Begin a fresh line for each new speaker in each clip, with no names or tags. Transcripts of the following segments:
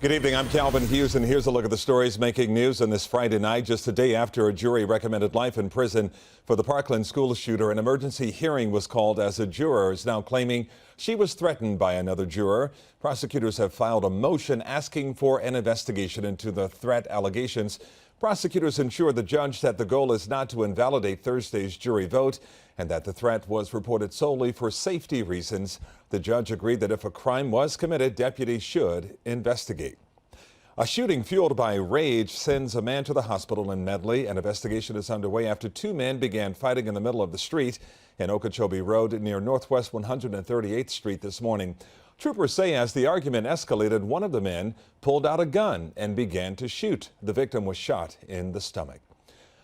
Good evening. I'm Calvin Hughes, and here's a look at the stories making news on this Friday night. Just a day after a jury recommended life in prison for the Parkland school shooter, an emergency hearing was called as a juror is now claiming she was threatened by another juror. Prosecutors have filed a motion asking for an investigation into the threat allegations. Prosecutors ensure the judge that the goal is not to invalidate Thursday's jury vote and that the threat was reported solely for safety reasons. The judge agreed that if a crime was committed, deputies should investigate. A shooting fueled by rage sends a man to the hospital in Medley. An investigation is underway after two men began fighting in the middle of the street in Okeechobee Road near Northwest 138th Street this morning. Troopers say as the argument escalated, one of the men pulled out a gun and began to shoot. The victim was shot in the stomach.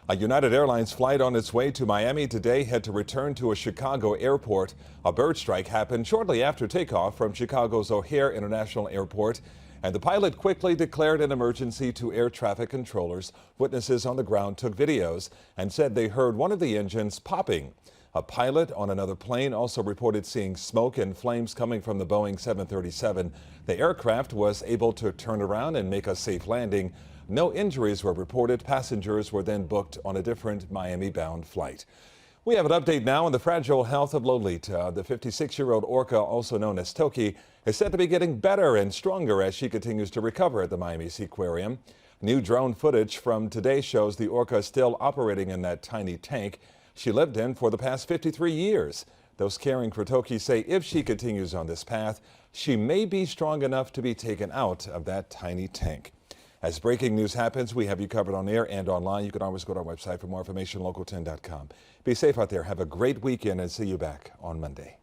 A United Airlines flight on its way to Miami today had to return to a Chicago airport. A bird strike happened shortly after takeoff from Chicago's O'Hare International Airport, and the pilot quickly declared an emergency to air traffic controllers. Witnesses on the ground took videos and said they heard one of the engines popping. A pilot on another plane also reported seeing smoke and flames coming from the Boeing 737. The aircraft was able to turn around and make a safe landing. No injuries were reported. Passengers were then booked on a different Miami-bound flight. We have an update now on the fragile health of Lolita. The 56-year-old orca, also known as Toki, is said to be getting better and stronger as she continues to recover at the Miami Seaquarium. New drone footage from today shows the orca still operating in that tiny tank she lived in for the past 53 years. Those caring for Toki say if she continues on this path, she may be strong enough to be taken out of that tiny tank. As breaking news happens, we have you covered on air and online. You can always go to our website for more information, local10.com. Be safe out there. Have a great weekend and see you back on Monday.